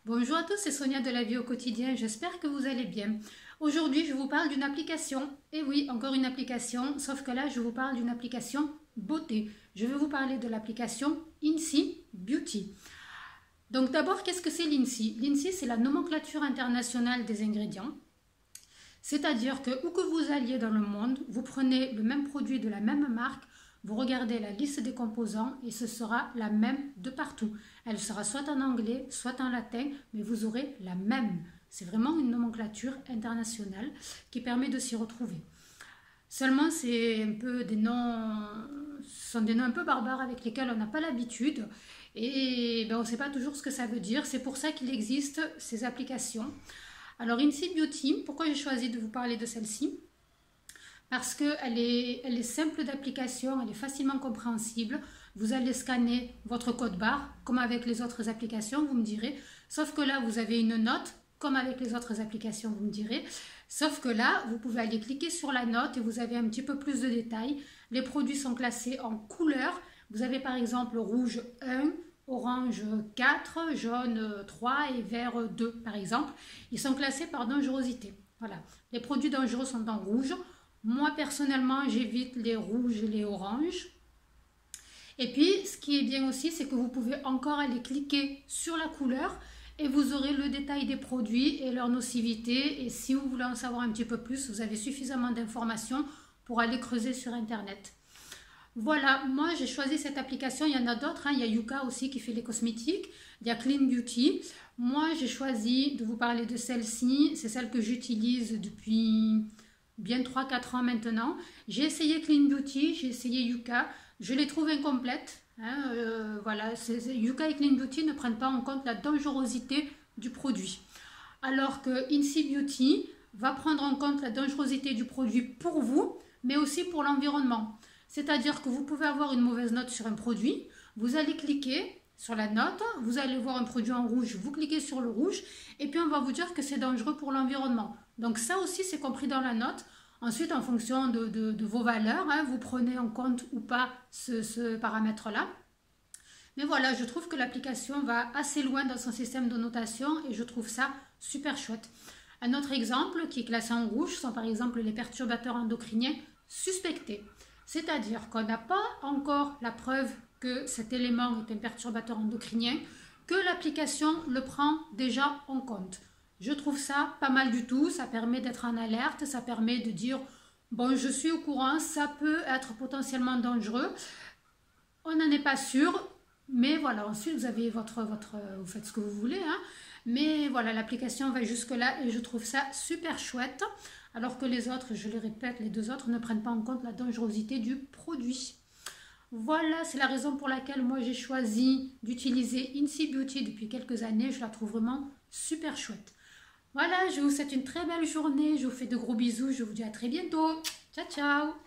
Bonjour à tous, c'est Sonia de la vie au quotidien, j'espère que vous allez bien. Aujourd'hui, je vous parle d'une application. Et oui, encore une application, sauf que là, je vous parle d'une application beauté. Je vais vous parler de l'application INSEE Beauty. Donc d'abord, qu'est-ce que c'est l'INSEE? L'INSEE, c'est la nomenclature internationale des ingrédients. C'est-à-dire que où que vous alliez dans le monde, vous prenez le même produit de la même marque, vous regardez la liste des composants et ce sera la même de partout. Elle sera soit en anglais, soit en latin, mais vous aurez la même. C'est vraiment une nomenclature internationale qui permet de s'y retrouver. Seulement, c'est un peu des noms, ce sont des noms un peu barbares avec lesquels on n'a pas l'habitude et on ne sait pas toujours ce que ça veut dire. C'est pour ça qu'il existe ces applications. Alors, INSEE Beauty, pourquoi j'ai choisi de vous parler de celle-ci? Parce qu'elle est simple d'application, elle est facilement compréhensible. Vous allez scanner votre code barre, comme avec les autres applications, vous me direz. Sauf que là, vous avez une note, comme avec les autres applications, vous me direz. Sauf que là, vous pouvez aller cliquer sur la note et vous avez un petit peu plus de détails. Les produits sont classés en couleurs. Vous avez par exemple rouge 1, orange 4, jaune 3 et vert 2 par exemple. Ils sont classés par dangerosité. Voilà. Les produits dangereux sont en rouge. Moi, personnellement, j'évite les rouges et les oranges. Et puis, ce qui est bien aussi, c'est que vous pouvez encore aller cliquer sur la couleur et vous aurez le détail des produits et leur nocivité. Et si vous voulez en savoir un petit peu plus, vous avez suffisamment d'informations pour aller creuser sur Internet. Voilà, moi, j'ai choisi cette application. Il y en a d'autres. Il y a Yuka aussi qui fait les cosmétiques. Il y a Clean Beauty. Moi, j'ai choisi de vous parler de celle-ci. C'est celle que j'utilise depuis bien 3-4 ans maintenant. J'ai essayé Clean Beauty, j'ai essayé Yuka, je les trouve incomplètes. Voilà, Yuka et Clean Beauty ne prennent pas en compte la dangerosité du produit. Alors que INSEE Beauty va prendre en compte la dangerosité du produit pour vous, mais aussi pour l'environnement. C'est-à-dire que vous pouvez avoir une mauvaise note sur un produit, vous allez cliquer sur la note, vous allez voir un produit en rouge, vous cliquez sur le rouge, et puis on va vous dire que c'est dangereux pour l'environnement. Donc ça aussi, c'est compris dans la note. Ensuite, en fonction de vos valeurs, vous prenez en compte ou pas ce paramètre-là. Mais voilà, je trouve que l'application va assez loin dans son système de notation et je trouve ça super chouette. Un autre exemple qui est classé en rouge sont par exemple les perturbateurs endocriniens suspectés. C'est-à-dire qu'on n'a pas encore la preuve que cet élément est un perturbateur endocrinien, que l'application le prend déjà en compte. Je trouve ça pas mal du tout, ça permet d'être en alerte, ça permet de dire bon, je suis au courant, ça peut être potentiellement dangereux, on n'en est pas sûr, mais voilà, ensuite vous avez vous faites ce que vous voulez, mais voilà, l'application va jusque là et je trouve ça super chouette, alors que les autres, je le répète, les deux autres ne prennent pas en compte la dangerosité du produit. Voilà, c'est la raison pour laquelle moi j'ai choisi d'utiliser INSEE Beauty depuis quelques années, je la trouve vraiment super chouette. Voilà, je vous souhaite une très belle journée, je vous fais de gros bisous, je vous dis à très bientôt. Ciao, ciao!